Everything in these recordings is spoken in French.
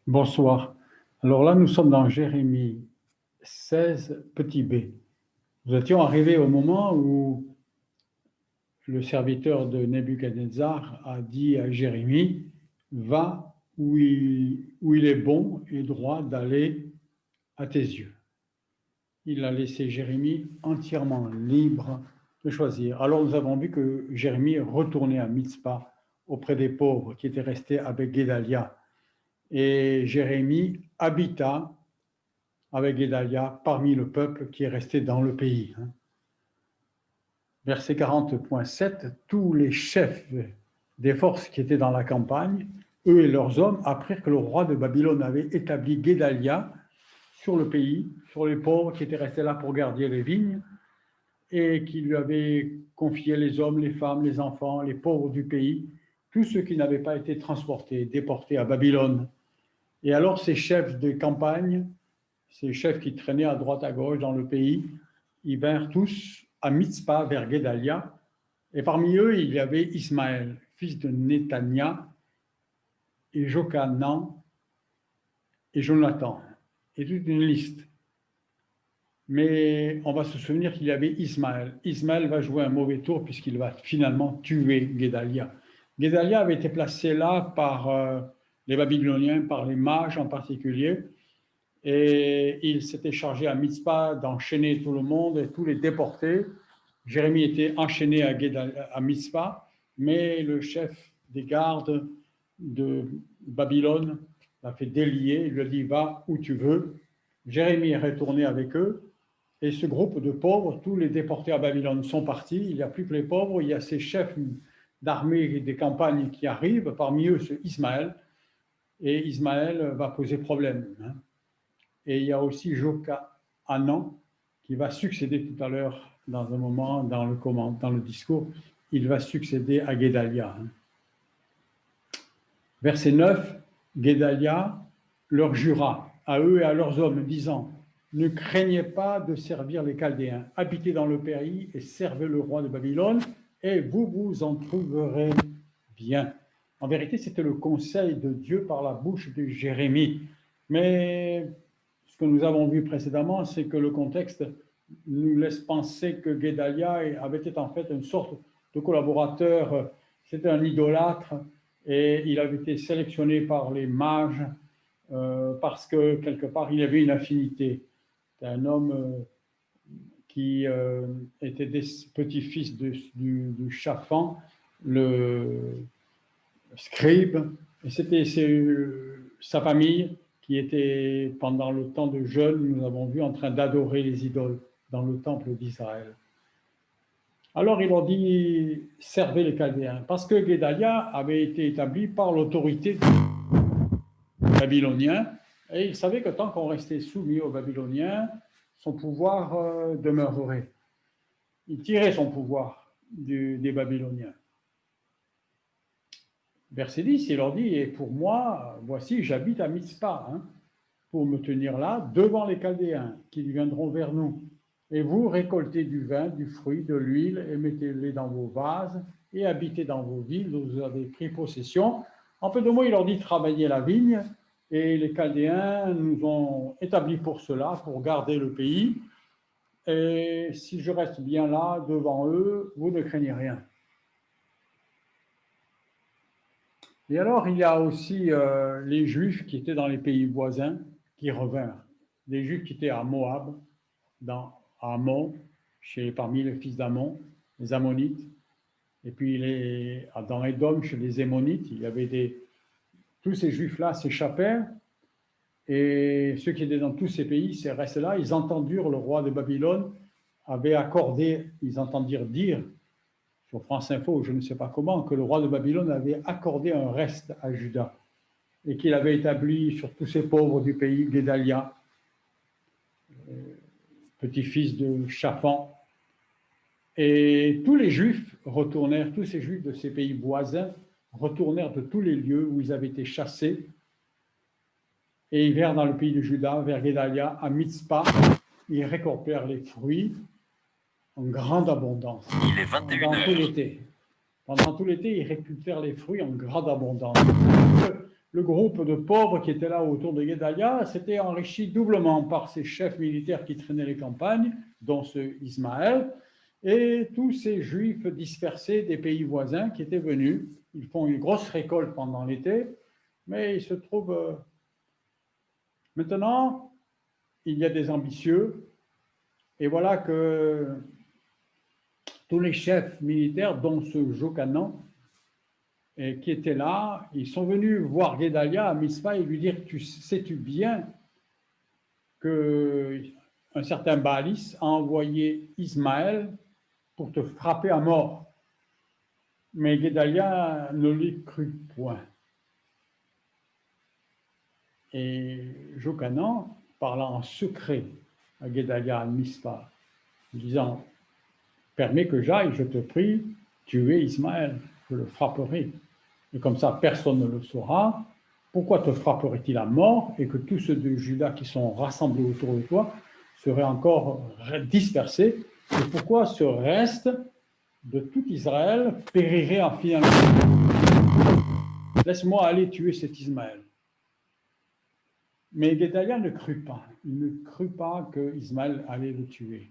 Bonsoir. Alors là, nous sommes dans Jérémie 16, petit b. Nous étions arrivés au moment où le serviteur de Nebuchadnezzar a dit à Jérémie, va où il est bon et droit d'aller à tes yeux. Il a laissé Jérémie entièrement libre de choisir. Alors nous avons vu que Jérémie est retourné à Mitzpah auprès des pauvres qui étaient restés avec Guédalia. Et Jérémie habita avec Guédalia parmi le peuple qui est resté dans le pays. Verset 40.7, tous les chefs des forces qui étaient dans la campagne, eux et leurs hommes, apprirent que le roi de Babylone avait établi Guédalia sur le pays, sur les pauvres qui étaient restés là pour garder les vignes, et qui lui avait confié les hommes, les femmes, les enfants, les pauvres du pays, tous ceux qui n'avaient pas été transportés, déportés à Babylone. Et alors ces chefs de campagne, ces chefs qui traînaient à droite à gauche dans le pays, ils vinrent tous à Mitzpah vers Guédalia, et parmi eux, il y avait Ismaël, fils de Nétania, et Jochanan, et Jonathan, et toute une liste. Mais on va se souvenir qu'il y avait Ismaël. Ismaël va jouer un mauvais tour puisqu'il va finalement tuer Guédalia. Guédalia avait été placé là par les Babyloniens, par les mages en particulier, et il s'était chargé à Mitzpah d'enchaîner tout le monde et tous les déporter. Jérémie était enchaîné à Mitzpah, mais le chef des gardes de Babylone l'a fait délier, il lui a dit va où tu veux. Jérémie est retourné avec eux, et ce groupe de pauvres, tous les déportés à Babylone sont partis, il n'y a plus que les pauvres, il y a ces chefs d'armée et des campagnes qui arrivent, parmi eux ce Ismaël, et Ismaël va poser problème. Et il y a aussi Jochanan qui va succéder tout à l'heure dans un moment dans le discours, il va succéder à Guédalia. Verset 9, Guédalia leur jura à eux et à leurs hommes, disant, ne craignez pas de servir les Chaldéens, habitez dans le pays et servez le roi de Babylone, et vous vous en trouverez bien. En vérité, c'était le conseil de Dieu par la bouche de Jérémie. Mais ce que nous avons vu précédemment, c'est que le contexte nous laisse penser que Guédalia avait été en fait une sorte de collaborateur, c'était un idolâtre, et il avait été sélectionné par les mages parce que quelque part il avait une affinité. C'était un homme qui était des petits-fils du Shaphan, le scribe, et c'était sa famille qui était, pendant le temps de jeûne, nous avons vu, en train d'adorer les idoles dans le temple d'Israël. Alors il leur dit, servez les Chaldéens, parce que Guédalia avait été établi par l'autorité babylonien, et il savait que tant qu'on restait soumis aux Babyloniens, son pouvoir demeurerait. Il tirait son pouvoir des Babyloniens. Verset 10, il leur dit, et pour moi, voici, j'habite à Mitzpah, pour me tenir là, devant les Chaldéens, qui viendront vers nous. Et vous récoltez du vin, du fruit, de l'huile, et mettez-les dans vos vases, et habitez dans vos villes dont vous avez pris possession. En peu de mots, il leur dit, travaillez la vigne, et les Chaldéens nous ont établis pour cela, pour garder le pays. Et si je reste bien là, devant eux, vous ne craignez rien. Et alors, il y a aussi les Juifs qui étaient dans les pays voisins qui revinrent. Les Juifs qui étaient à Moab, à Ammon, parmi les fils d'Ammon, les Ammonites, et puis dans Édom, chez les Émonites, il y avait tous ces Juifs-là s'échappèrent, et ceux qui étaient dans tous ces pays, ces restés-là, ils entendirent le roi de Babylone avait accordé, ils entendirent dire sur France Info, je ne sais pas comment, que le roi de Babylone avait accordé un reste à Juda et qu'il avait établi sur tous ces pauvres du pays Guédalia, petit-fils de Shaphan. Et tous les Juifs retournèrent, tous ces Juifs de ces pays voisins retournèrent de tous les lieux où ils avaient été chassés et ils vinrent dans le pays de Juda, vers Guédalia, à Mitzpah. Ils récoltèrent les fruits en grande abondance. Il est 21h. Dans tout l'été. Pendant tout l'été, ils récupèrent les fruits en grande abondance. Le groupe de pauvres qui était là autour de Guédalia s'était enrichi doublement par ces chefs militaires qui traînaient les campagnes, dont ce Ismaël, et tous ces juifs dispersés des pays voisins qui étaient venus. Ils font une grosse récolte pendant l'été, mais il se trouve... Maintenant, il y a des ambitieux, et voilà que tous les chefs militaires, dont ce Jochanan, qui étaient là, ils sont venus voir Guédalia à Mitzpah et lui dire, sais-tu bien qu'un certain Baalis a envoyé Ismaël pour te frapper à mort? Mais Guédalia ne l'y crut point. Et Jochanan, parlant en secret à Guédalia à Mitzpah, disant, permets que j'aille, je te prie, tuer Ismaël, je le frapperai. Et comme ça, personne ne le saura. Pourquoi te frapperait-il à mort et que tous ceux de Juda qui sont rassemblés autour de toi seraient encore dispersés? Et pourquoi ce reste de tout Israël périrait en finalement? Laisse-moi aller tuer cet Ismaël. Mais Guédalia ne crut pas. Il ne crut pas que Ismaël allait le tuer.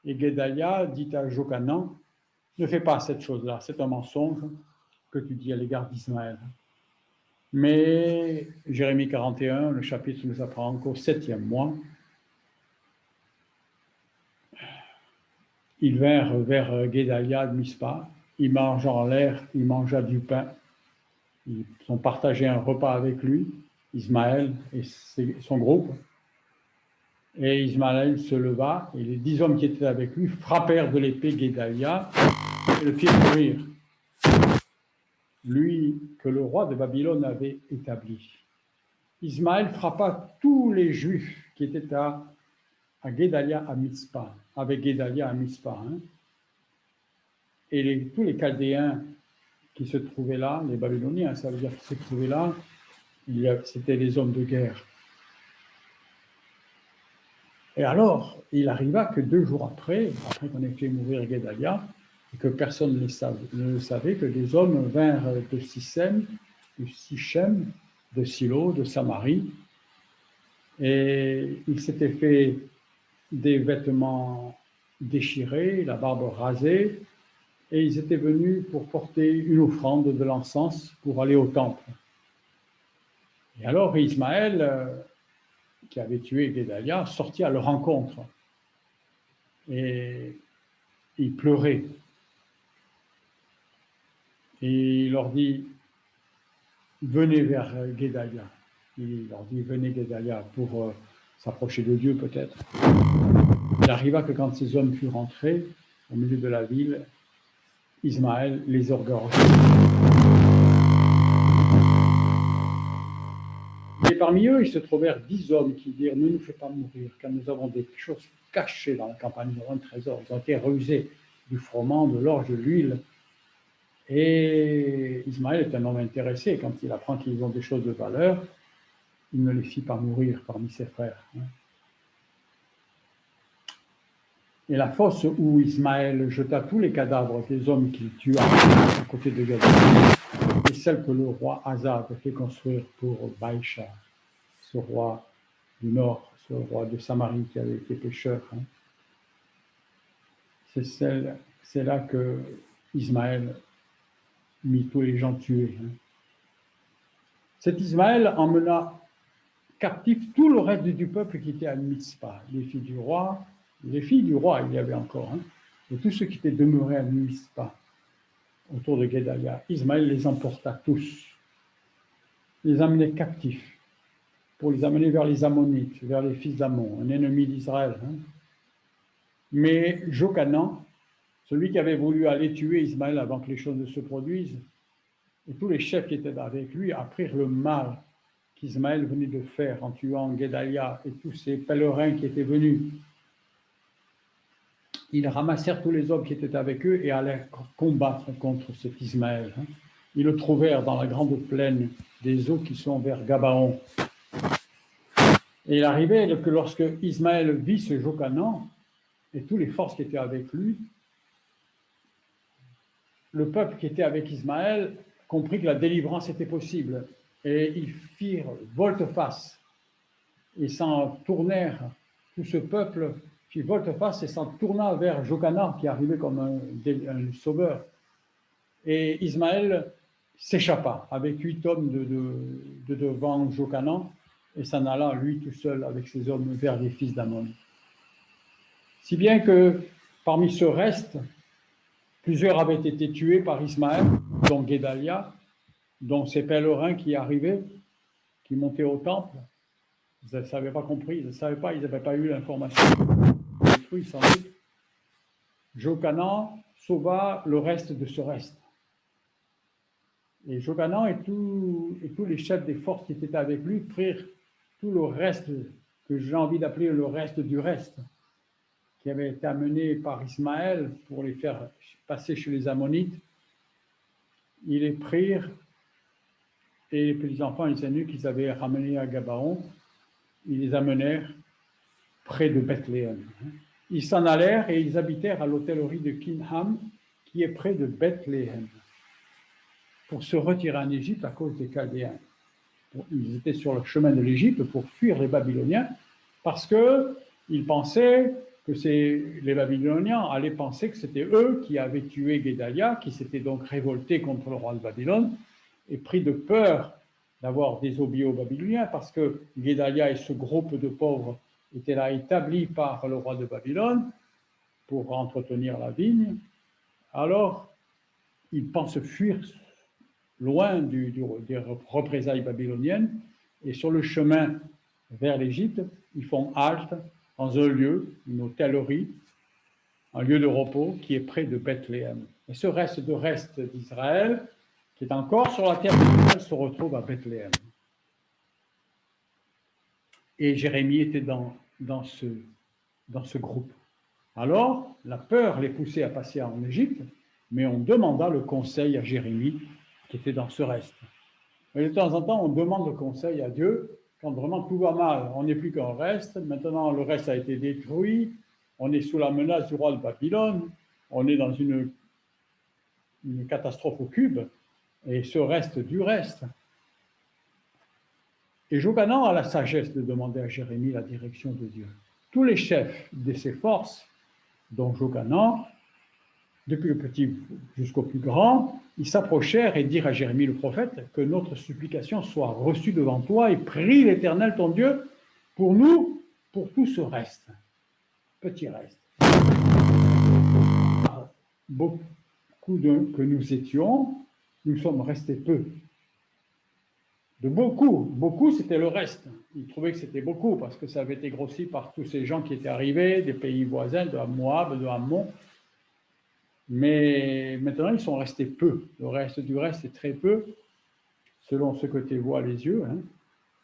Et Guédalia dit à Jochanan, ne fais pas cette chose-là, c'est un mensonge que tu dis à l'égard d'Ismaël. Mais Jérémie 41, le chapitre nous apprend qu'au 7e mois, ils vinrent vers Guédalia de Mitzpah, ils mangent en l'air, il mangea du pain, ils ont partagé un repas avec lui, Ismaël et son groupe. Et Ismaël se leva, et les 10 hommes qui étaient avec lui frappèrent de l'épée Guédalia et le firent mourir. Lui que le roi de Babylone avait établi. Ismaël frappa tous les Juifs qui étaient à Guédalia à Mitzpah, avec Guédalia à Mitzpah. Et tous les Chaldéens qui se trouvaient là, les Babyloniens, ça veut dire qui se trouvaient là, c'était les hommes de guerre. Et alors, il arriva que 2 jours après qu'on ait fait mourir Guédalia, et que personne ne le savait, que des hommes vinrent de Sichem, de Silo, de Samarie, et ils s'étaient fait des vêtements déchirés, la barbe rasée, et ils étaient venus pour porter une offrande de l'encens pour aller au temple. Et alors Ismaël, qui avait tué Guédalia, sortit à leur rencontre. Et il pleurait. Et il leur dit, venez vers Guédalia. Il leur dit, venez Guédalia pour s'approcher de Dieu peut-être. Il arriva que quand ces hommes furent rentrés au milieu de la ville, Ismaël les égorgea. Et parmi eux, il se trouvèrent 10 hommes qui dirent, ne nous fais pas mourir, car nous avons des choses cachées dans la campagne, nous avons un trésor. Ils ont été rusés du froment, de l'orge, de l'huile. Et Ismaël est un homme intéressé. Quand il apprend qu'ils ont des choses de valeur, il ne les fit pas mourir parmi ses frères. Et la fosse où Ismaël jeta tous les cadavres des hommes qu'il tua à côté de Guédalia est celle que le roi Asa a fait construire pour Baïcha, ce roi du nord, ce roi de Samarie qui avait été pécheur. C'est là que Ismaël mit tous les gens tués. Cet Ismaël emmena captif tout le reste du peuple qui était à Mitzpah, les filles du roi, il y avait encore, et tous ceux qui étaient demeurés à Mitzpah, autour de Guédalia. Ismaël les emporta tous, les amenait captifs, pour les amener vers les Ammonites, vers les fils d'Ammon, un ennemi d'Israël. Mais Jochanan, celui qui avait voulu aller tuer Ismaël avant que les choses ne se produisent, et tous les chefs qui étaient avec lui apprirent le mal qu'Ismaël venait de faire en tuant Guédalia et tous ces pèlerins qui étaient venus. Ils ramassèrent tous les hommes qui étaient avec eux et allèrent combattre contre cet Ismaël. Ils le trouvèrent dans la grande plaine des eaux qui sont vers Gabaon. Et il arrivait que lorsque Ismaël vit ce Jochanan et toutes les forces qui étaient avec lui, le peuple qui était avec Ismaël comprit que la délivrance était possible et ils firent volte-face. Ils s'en tournèrent, tout ce peuple fit volte-face et s'en tourna vers Jokana qui arrivait comme un sauveur. Et Ismaël s'échappa avec 8 hommes de devant Jokana et s'en alla lui tout seul avec ses hommes vers les fils d'Amon. Si bien que parmi ce reste, plusieurs avaient été tués par Ismaël, dont Guédalia, dont ces pèlerins qui arrivaient, qui montaient au temple. Ils n'avaient pas compris, ils ne savaient pas, ils n'avaient pas eu l'information. Détruit sans doute. Jokana sauva le reste de ce reste. Et Jokana et tous les chefs des forces qui étaient avec lui prirent tout le reste, que j'ai envie d'appeler le reste du reste, qui avait été amené par Ismaël pour les faire passer chez les Ammonites. Ils les prirent et les petits enfants et les aînés qu'ils avaient ramenés à Gabaon, ils les amenèrent près de Bethléem. Ils s'en allèrent et ils habitèrent à l'hôtellerie de Kinham, qui est près de Bethléem, pour se retirer en Égypte à cause des Chaldéens. Ils étaient sur le chemin de l'Égypte pour fuir les Babyloniens, parce qu'ils pensaient que les Babyloniens allaient penser que c'était eux qui avaient tué Guédalia, qui s'étaient donc révoltés contre le roi de Babylone, et pris de peur d'avoir désobéi aux Babyloniens, parce que Guédalia et ce groupe de pauvres étaient là établis par le roi de Babylone pour entretenir la vigne. Alors, ils pensent fuir loin des représailles babyloniennes, et sur le chemin vers l'Égypte, ils font halte dans un lieu, une hôtellerie, un lieu de repos qui est près de Bethléem. Et ce reste d'Israël, qui est encore sur la terre d'Israël, se retrouve à Bethléem. Et Jérémie était dans ce groupe. Alors, la peur les poussait à passer en Égypte, mais on demanda le conseil à Jérémie, qui était dans ce reste. Et de temps en temps, on demande le conseil à Dieu quand vraiment tout va mal. On n'est plus qu'un reste. Maintenant, le reste a été détruit. On est sous la menace du roi de Babylone. On est dans une catastrophe au cube. Et ce reste du reste. Et Jokana a la sagesse de demander à Jérémie la direction de Dieu. Tous les chefs de ses forces, dont Jokana, depuis le petit jusqu'au plus grand, ils s'approchèrent et dirent à Jérémie le prophète que notre supplication soit reçue devant toi et prie l'Éternel ton Dieu pour nous, pour tout ce reste, petit reste. Beaucoup que nous étions, nous sommes restés peu. De beaucoup c'était le reste. Ils trouvaient que c'était beaucoup parce que ça avait été grossi par tous ces gens qui étaient arrivés des pays voisins, de Moab, de Ammon. Mais maintenant, ils sont restés peu. Le reste du reste est très peu, selon ce que tu vois les yeux.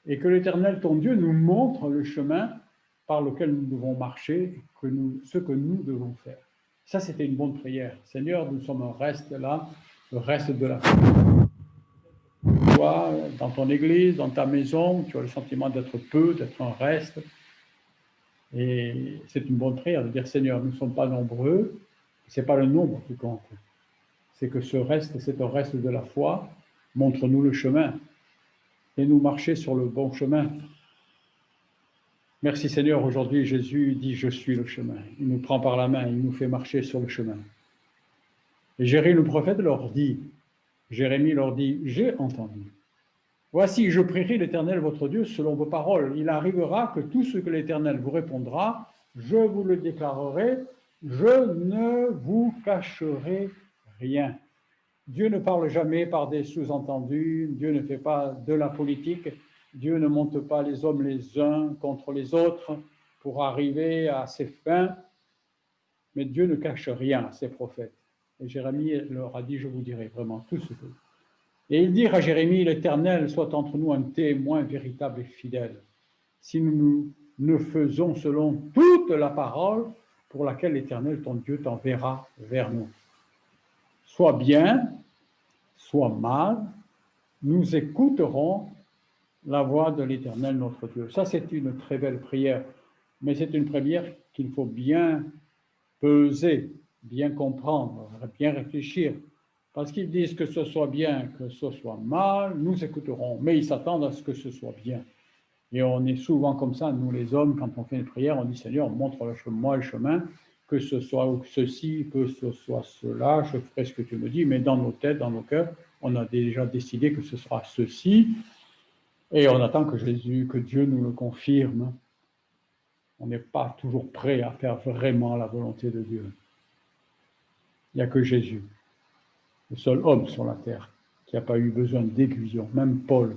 Et que l'Éternel, ton Dieu, nous montre le chemin par lequel nous devons marcher, ce que nous devons faire. Ça, c'était une bonne prière. Seigneur, nous sommes un reste là, le reste de la foi. Toi, dans ton église, dans ta maison, tu as le sentiment d'être peu, d'être un reste. Et c'est une bonne prière de dire, Seigneur, nous ne sommes pas nombreux. Ce n'est pas le nombre qui compte. C'est que ce reste, c'est un reste de la foi. Montre-nous le chemin. Et nous marcher sur le bon chemin. Merci Seigneur, aujourd'hui Jésus dit, je suis le chemin. Il nous prend par la main, il nous fait marcher sur le chemin. Et Jérémie le prophète leur dit, j'ai entendu. Voici, je prierai l'Éternel votre Dieu selon vos paroles. Il arrivera que tout ce que l'Éternel vous répondra, je vous le déclarerai, je ne vous cacherai rien. Dieu ne parle jamais par des sous-entendus, Dieu ne fait pas de la politique, Dieu ne monte pas les hommes les uns contre les autres pour arriver à ses fins, mais Dieu ne cache rien à ses prophètes. Et Jérémie leur a dit, je vous dirai vraiment tout ce que... Et ils dirent à Jérémie, l'Éternel soit entre nous un témoin véritable et fidèle, si nous ne faisons selon toute la parole pour laquelle l'Éternel, ton Dieu, t'enverra vers nous. Soit bien, soit mal, nous écouterons la voix de l'Éternel, notre Dieu. Ça, c'est une très belle prière, mais c'est une prière qu'il faut bien peser, bien comprendre, bien réfléchir. Parce qu'ils disent que ce soit bien, que ce soit mal, nous écouterons. Mais ils s'attendent à ce que ce soit bien. Et on est souvent comme ça, nous les hommes, quand on fait une prière, on dit Seigneur, montre-moi le chemin, que ce soit ceci, que ce soit cela, je ferai ce que tu me dis, mais dans nos têtes, dans nos cœurs, on a déjà décidé que ce sera ceci, et on attend que Jésus, que Dieu nous le confirme. On n'est pas toujours prêt à faire vraiment la volonté de Dieu. Il n'y a que Jésus, le seul homme sur la terre, qui n'a pas eu besoin d'aiguillon, même Paul.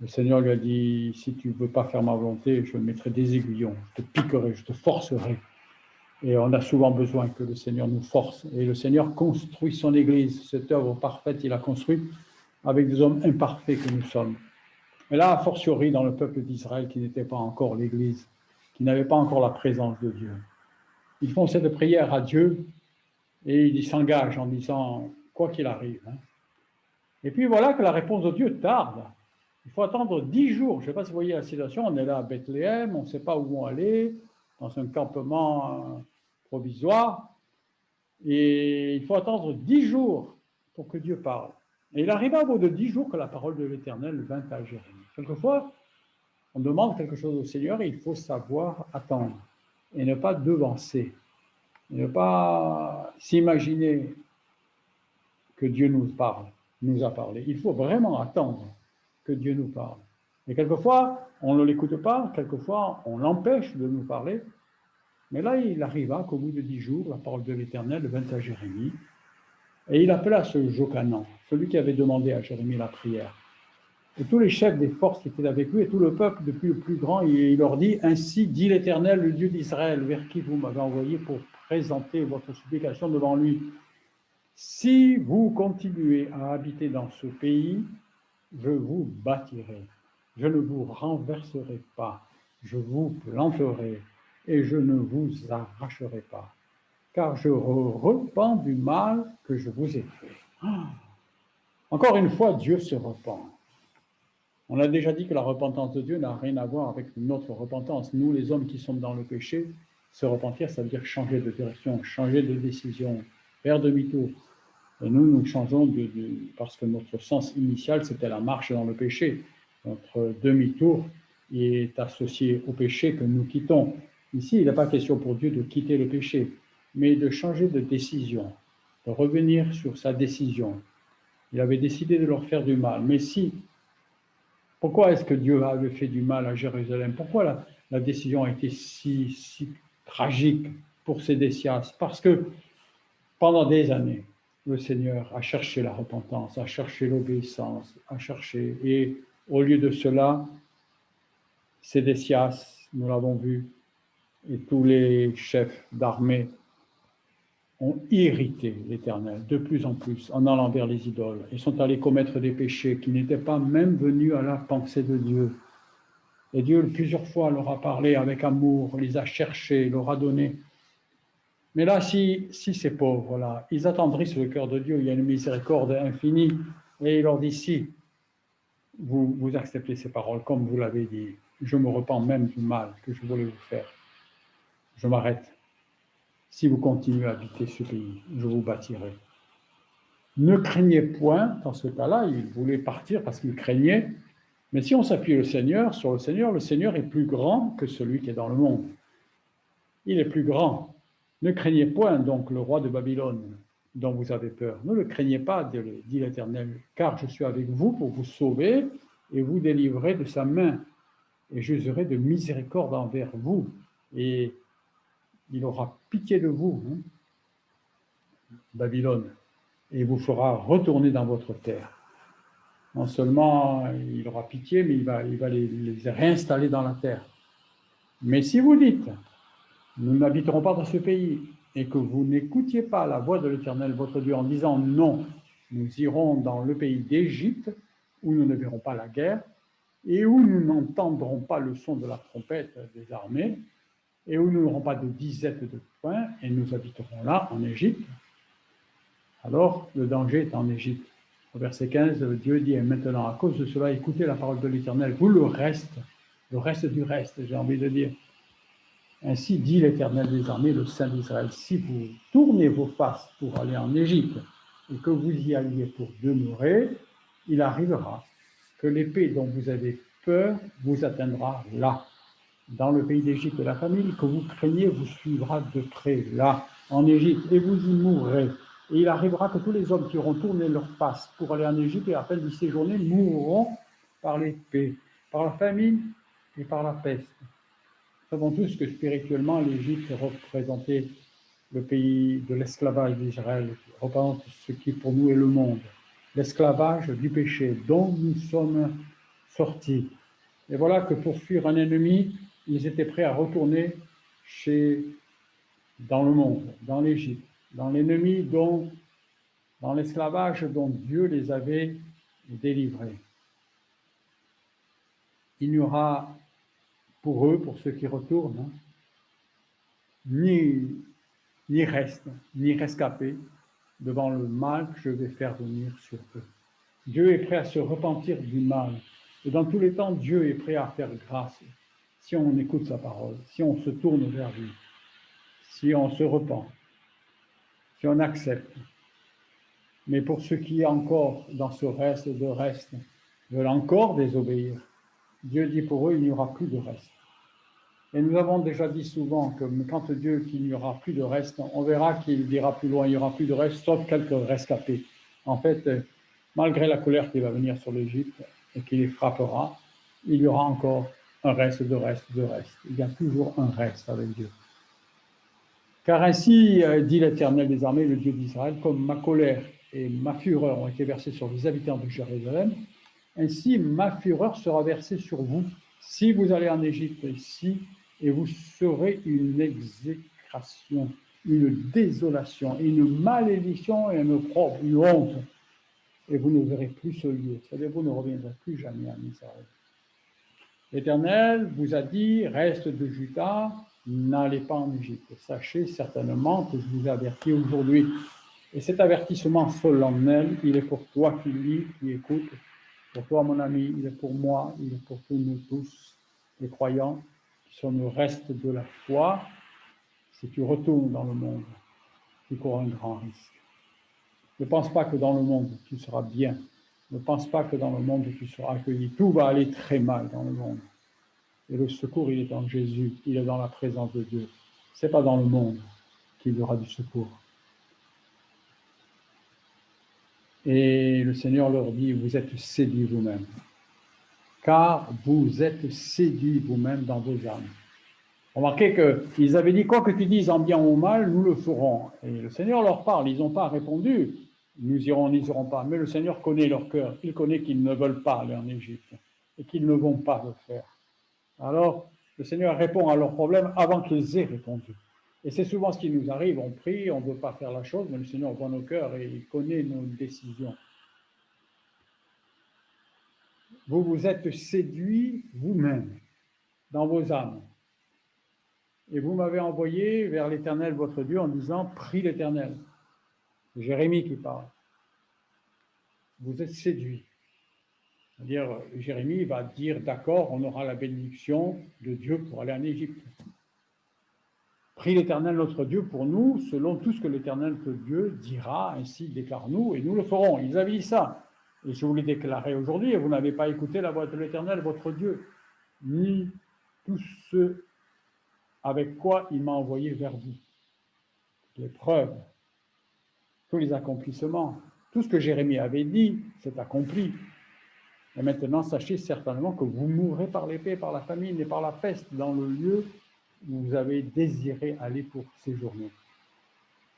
Le Seigneur lui a dit, si tu ne veux pas faire ma volonté, je mettrai des aiguillons, je te piquerai, je te forcerai. Et on a souvent besoin que le Seigneur nous force. Et le Seigneur construit son Église. Cette œuvre parfaite, il a construit avec des hommes imparfaits que nous sommes. Et là, a fortiori, dans le peuple d'Israël qui n'était pas encore l'Église, qui n'avait pas encore la présence de Dieu. Ils font cette prière à Dieu et ils s'engagent en disant, quoi qu'il arrive. Et puis voilà que la réponse de Dieu tarde. Il faut attendre 10 jours. Je ne sais pas si vous voyez la situation. On est là à Bethléem, on ne sait pas où aller, dans un campement provisoire. Et il faut attendre 10 jours pour que Dieu parle. Et il arriva au bout de 10 jours que la parole de l'Éternel vint à Jérémie. Quelquefois, on demande quelque chose au Seigneur et il faut savoir attendre et ne pas devancer. Et ne pas s'imaginer que Dieu nous parle, nous a parlé. Il faut vraiment attendre que Dieu nous parle. Et quelquefois, on ne l'écoute pas, quelquefois, on l'empêche de nous parler. Mais là, il arriva qu'au bout de 10 jours, la parole de l'Éternel vint à Jérémie. Et il appela ce Jochanan, celui qui avait demandé à Jérémie la prière. Et tous les chefs des forces qui étaient avec lui, et tout le peuple, depuis le plus grand, il leur dit, « Ainsi dit l'Éternel, le Dieu d'Israël, vers qui vous m'avez envoyé pour présenter votre supplication devant lui. Si vous continuez à habiter dans ce pays, je vous bâtirai, je ne vous renverserai pas, je vous planterai et je ne vous arracherai pas, car je repens du mal que je vous ai fait. » Encore une fois, Dieu se repent. On a déjà dit que la repentance de Dieu n'a rien à voir avec notre repentance. Nous, les hommes qui sommes dans le péché, se repentir, ça veut dire changer de direction, changer de décision, faire demi-tour. Et nous changeons parce que notre sens initial, c'était la marche dans le péché. Notre demi-tour est associé au péché que nous quittons. Ici, il n'est pas question pour Dieu de quitter le péché, mais de changer de décision, de revenir sur sa décision. Il avait décidé de leur faire du mal. Mais pourquoi est-ce que Dieu avait fait du mal à Jérusalem? Pourquoi la décision a été si tragique pour Sédécias? Parce que pendant des années, le Seigneur a cherché la repentance, a cherché l'obéissance, a cherché. Et au lieu de cela, Sédécias, nous l'avons vu, et tous les chefs d'armée ont irrité l'Éternel de plus en plus en allant vers les idoles. Ils sont allés commettre des péchés qui n'étaient pas même venus à la pensée de Dieu. Et Dieu, plusieurs fois, leur a parlé avec amour, les a cherchés, leur a donné. Mais là, si ces pauvres-là, ils attendrissent le cœur de Dieu, il y a une miséricorde infinie, et il leur dit, si vous acceptez ces paroles, comme vous l'avez dit, je me repens même du mal que je voulais vous faire. Je m'arrête. Si vous continuez à habiter ce pays, je vous bâtirai. Ne craignez point, dans ce cas-là, il voulait partir parce qu'il craignait, mais si on s'appuie sur le Seigneur est plus grand que celui qui est dans le monde. Il est plus grand. Ne craignez point donc le roi de Babylone dont vous avez peur. Ne le craignez pas, dit l'Éternel, car je suis avec vous pour vous sauver et vous délivrer de sa main. Et j'userai de miséricorde envers vous. Et il aura pitié de vous, Babylone, et vous fera retourner dans votre terre. Non seulement il aura pitié, mais il va les réinstaller dans la terre. Mais si vous dites, nous n'habiterons pas dans ce pays, et que vous n'écoutiez pas la voix de l'Éternel, votre Dieu, en disant non, nous irons dans le pays d'Égypte, où nous ne verrons pas la guerre, et où nous n'entendrons pas le son de la trompette des armées, et où nous n'aurons pas de disette de pain, et nous habiterons là, en Égypte, alors le danger est en Égypte. Au verset 15, Dieu dit, et maintenant, à cause de cela, écoutez la parole de l'Éternel, vous le reste du reste, j'ai envie de dire. Ainsi dit l'Éternel des armées, le Saint d'Israël, si vous tournez vos faces pour aller en Égypte et que vous y alliez pour demeurer, il arrivera que l'épée dont vous avez peur vous atteindra là. Dans le pays d'Égypte, la famine que vous craignez vous suivra de près, là, en Égypte, et vous y mourrez. Et il arrivera que tous les hommes qui auront tourné leur face pour aller en Égypte et à peine d'y séjourner mourront par l'épée, par la famine et par la peste. Nous savons tous que spirituellement, l'Égypte représentait le pays de l'esclavage d'Israël, qui représente ce qui pour nous est le monde, l'esclavage du péché dont nous sommes sortis. Et voilà que pour fuir un ennemi, ils étaient prêts à retourner dans le monde, dans l'Égypte, dans l'ennemi dans l'esclavage dont Dieu les avait délivrés. Il n'y aura pour eux, pour ceux qui retournent, ni reste, ni rescapé devant le mal que je vais faire venir sur eux. Dieu est prêt à se repentir du mal. Et dans tous les temps, Dieu est prêt à faire grâce si on écoute sa parole, si on se tourne vers lui, si on se repent, si on accepte. Mais pour ceux qui encore dans ce reste veulent encore désobéir, Dieu dit pour eux, il n'y aura plus de reste. Et nous avons déjà dit souvent que quand Dieu qu'il n'y aura plus de reste, on verra qu'il dira plus loin, il n'y aura plus de reste, sauf quelques rescapés. En fait, malgré la colère qui va venir sur l'Égypte et qui les frappera, il y aura encore un reste de reste de reste. Il y a toujours un reste avec Dieu. Car ainsi dit l'Éternel des armées, le Dieu d'Israël, comme ma colère et ma fureur ont été versées sur les habitants de Jérusalem, ainsi ma fureur sera versée sur vous si vous allez en Égypte ici, et vous serez une exécration, une désolation, une malédiction et une opprobre, une honte. Et vous ne verrez plus ce lieu, c'est-à-dire vous ne reviendrez plus jamais en Israël. L'Éternel vous a dit, reste de Juda, n'allez pas en Égypte. Sachez certainement que je vous ai averti aujourd'hui. Et cet avertissement solennel, il est pour toi qui lis, qui écoute, pour toi mon ami, il est pour moi, il est pour tous nous tous, les croyants, qui sont le reste de la foi. Si tu retournes dans le monde, tu cours un grand risque. Ne pense pas que dans le monde, tu seras bien. Ne pense pas que dans le monde, tu seras accueilli. Tout va aller très mal dans le monde. Et le secours, il est en Jésus, il est dans la présence de Dieu. Ce n'est pas dans le monde qu'il y aura du secours. Et le Seigneur leur dit, vous êtes séduits vous-même, car vous êtes séduits vous-même dans vos âmes. Remarquez qu'ils avaient dit, quoi que tu dises en bien ou en mal, nous le ferons. Et le Seigneur leur parle, ils n'ont pas répondu, nous irons, n'y irons pas. Mais le Seigneur connaît leur cœur, il connaît qu'ils ne veulent pas aller en Égypte et qu'ils ne vont pas le faire. Alors, le Seigneur répond à leurs problèmes avant qu'ils aient répondu. Et c'est souvent ce qui nous arrive, on prie, on ne veut pas faire la chose, mais le Seigneur voit nos cœurs et il connaît nos décisions. Vous vous êtes séduits vous-même dans vos âmes. Et vous m'avez envoyé vers l'Éternel, votre Dieu, en disant, prie l'Éternel. C'est Jérémie qui parle. Vous êtes séduits. C'est-à-dire, Jérémie va dire, d'accord, on aura la bénédiction de Dieu pour aller en Égypte. Prie l'Éternel notre Dieu pour nous, selon tout ce que l'Éternel notre Dieu dira, ainsi déclare-nous, et nous le ferons. Ils avaient dit ça. Et je vous l'ai déclaré aujourd'hui, et vous n'avez pas écouté la voix de l'Éternel, votre Dieu, ni tous ceux avec quoi il m'a envoyé vers vous. Les preuves, tous les accomplissements, tout ce que Jérémie avait dit, c'est accompli. Et maintenant, sachez certainement que vous mourrez par l'épée, par la famine et par la peste dans le lieu où vous avez désiré aller pour séjourner.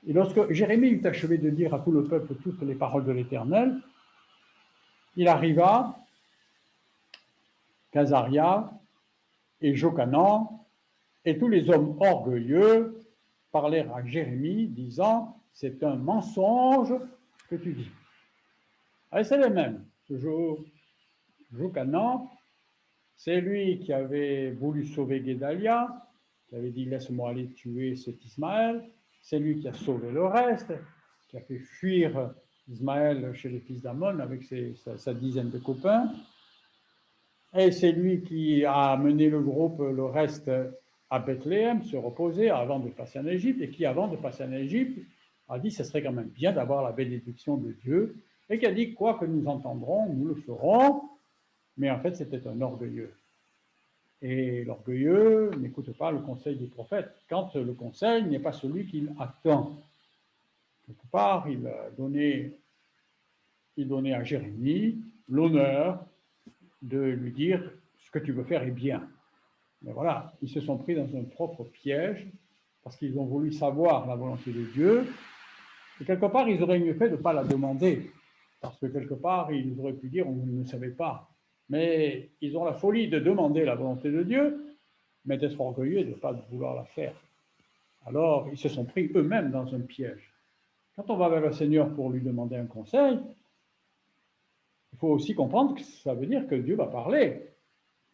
Et lorsque Jérémie eut achevé de dire à tout le peuple toutes les paroles de l'Éternel, il arriva qu'Azaria et Jochanan et tous les hommes orgueilleux parlèrent à Jérémie, disant, c'est un mensonge que tu dis. Et c'est le même. Ce Jochanan, c'est lui qui avait voulu sauver Guédalia, qui avait dit, laisse-moi aller tuer cet Ismaël. C'est lui qui a sauvé le reste, qui a fait fuir Ismaël chez les fils d'Amon avec sa dizaine de copains. Et c'est lui qui a amené le reste à Bethléem, se reposer avant de passer en Égypte, et qui, avant de passer en Égypte, a dit ce serait quand même bien d'avoir la bénédiction de Dieu, et qui a dit quoi que nous entendrons, nous le ferons, mais en fait c'était un orgueilleux. Et l'orgueilleux n'écoute pas le conseil du prophète, quand le conseil n'est pas celui qu'il attend. Quelque part, il donnait à Jérémie l'honneur de lui dire ce que tu veux faire est bien. Mais voilà, ils se sont pris dans un propre piège parce qu'ils ont voulu savoir la volonté de Dieu. Et quelque part, ils auraient mieux fait de ne pas la demander. Parce que quelque part, ils auraient pu dire on ne savait pas. Mais ils ont la folie de demander la volonté de Dieu, mais d'être orgueilleux et de ne pas vouloir la faire. Alors, ils se sont pris eux-mêmes dans un piège. Quand on va vers le Seigneur pour lui demander un conseil, il faut aussi comprendre que ça veut dire que Dieu va parler.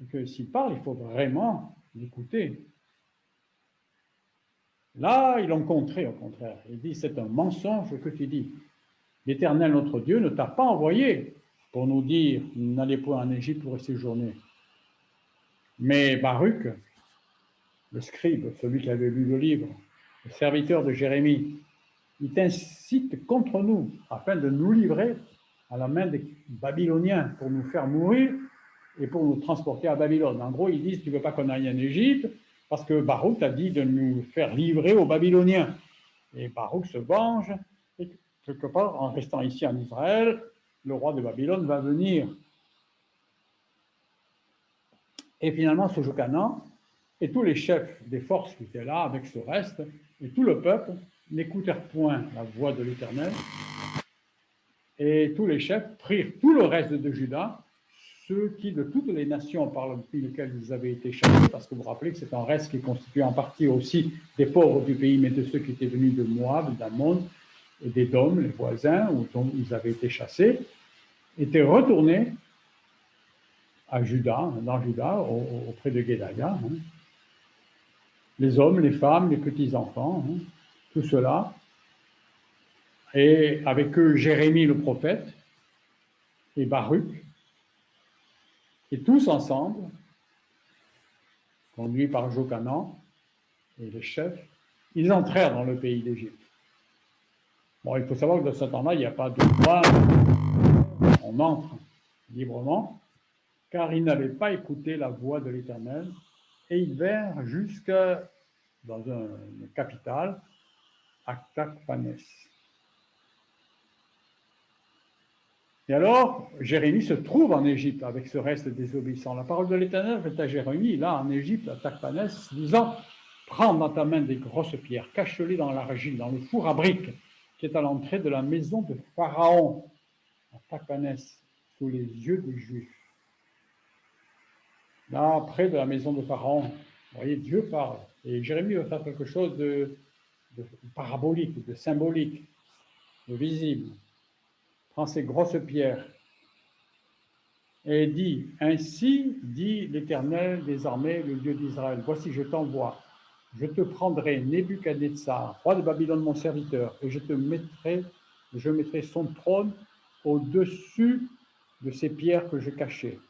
Et que s'il parle, il faut vraiment l'écouter. Là, ils l'ont contré, au contraire. Il dit, c'est un mensonge que tu dis. L'Éternel, notre Dieu, ne t'a pas envoyé pour nous dire, n'allez point en Égypte pour y séjourner. Mais Baruch, le scribe, celui qui avait lu le livre, le serviteur de Jérémie, il t'incite contre nous afin de nous livrer à la main des Babyloniens pour nous faire mourir et pour nous transporter à Babylone. En gros, ils disent, tu ne veux pas qu'on aille en Égypte parce que Baruch a dit de nous faire livrer aux Babyloniens. Et Baruch se venge, et quelque part, en restant ici en Israël, le roi de Babylone va venir. Et finalement, ce Jochanan et tous les chefs des forces qui étaient là avec ce reste, et tout le peuple, n'écoutèrent point la voix de l'Éternel. Et tous les chefs prirent tout le reste de Juda, ceux qui, de toutes les nations par lesquelles ils avaient été chassés, parce que vous vous rappelez que c'est un reste qui constituait en partie aussi des pauvres du pays, mais de ceux qui étaient venus de Moab, d'Ammon et d'Édom, les voisins, dont ils avaient été chassés, étaient retournés à Juda, dans Juda, auprès de Guédalia. Les hommes, les femmes, les petits-enfants, tout cela. Et avec eux, Jérémie le prophète et Baruch, et tous ensemble, conduits par Jochanan et les chefs, ils entrèrent dans le pays d'Égypte. Bon, il faut savoir que dans ce temps-là, il n'y a pas de loi, on entre librement, car ils n'avaient pas écouté la voix de l'Éternel, et ils vinrent jusque dans une capitale, à Takhpanès. Et alors, Jérémie se trouve en Égypte avec ce reste désobéissant. La parole de l'Éternel fait à Jérémie, là en Égypte, à Takhpanès, disant, prends dans ta main des grosses pierres, cache-les dans l'argile, dans le four à briques, qui est à l'entrée de la maison de Pharaon, à Takhpanès, sous les yeux des Juifs. Là, près de la maison de Pharaon, vous voyez, Dieu parle. Et Jérémie va faire quelque chose de parabolique, de symbolique, de visible. Prends ces grosses pierres et dit, ainsi dit l'Éternel des armées, le Dieu d'Israël, voici je t'envoie, je te prendrai Nebuchadnezzar, roi de Babylone mon serviteur, et je mettrai son trône au-dessus de ces pierres que j'ai cachées,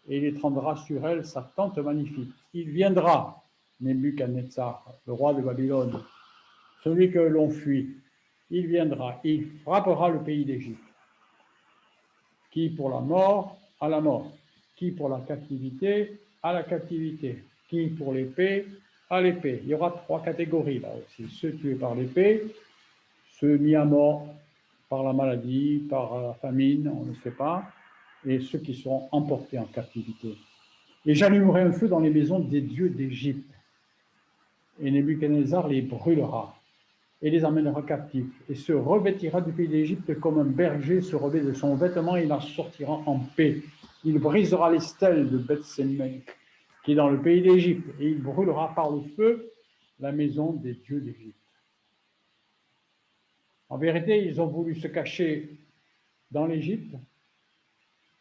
et il étendra sur elle sa tente magnifique. Il viendra, Nebuchadnezzar, le roi de Babylone, celui que l'on fuit, il viendra, il frappera le pays d'Égypte, qui pour la mort, à la mort, qui pour la captivité, à la captivité, qui pour l'épée, à l'épée. Il y aura 3 catégories là aussi, ceux tués par l'épée, ceux mis à mort par la maladie, par la famine, on ne sait pas, et ceux qui seront emportés en captivité. Et j'allumerai un feu dans les maisons des dieux d'Égypte, et Nebuchadnezzar les brûlera, et les emmènera captifs, et se revêtira du pays d'Égypte comme un berger se revêt de son vêtement, et il en sortira en paix. Il brisera les stèles de Beth-Semek, qui est dans le pays d'Égypte, et il brûlera par le feu la maison des dieux d'Égypte. En vérité, ils ont voulu se cacher dans l'Égypte,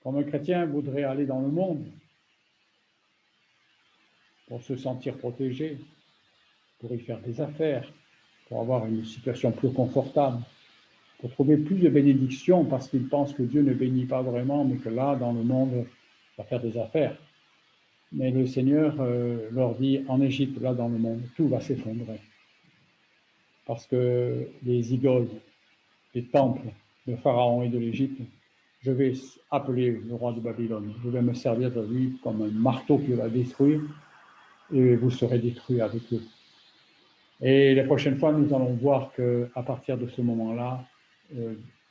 comme un chrétien voudrait aller dans le monde, pour se sentir protégé, pour y faire des affaires, pour avoir une situation plus confortable, pour trouver plus de bénédictions, parce qu'ils pensent que Dieu ne bénit pas vraiment, mais que là, dans le monde, il va faire des affaires. Mais le Seigneur leur dit, en Égypte, là, dans le monde, tout va s'effondrer. parce que les idoles, les temples de Pharaon et de l'Égypte, je vais appeler le roi de Babylone. Je vais me servir de lui comme un marteau qui va détruire, et vous serez détruits avec eux. Et la prochaine fois, nous allons voir qu'à partir de ce moment-là,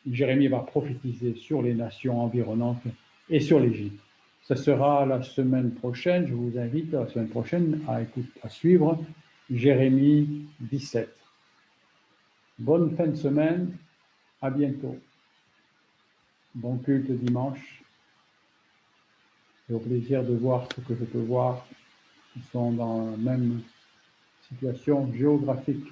Jérémie va prophétiser sur les nations environnantes et sur l'Égypte. Ce sera la semaine prochaine. Je vous invite la semaine prochaine à suivre Jérémie 17. Bonne fin de semaine. À bientôt. Bon culte dimanche. Et au plaisir de voir ce que je peux voir qui sont dans la même situation géographique.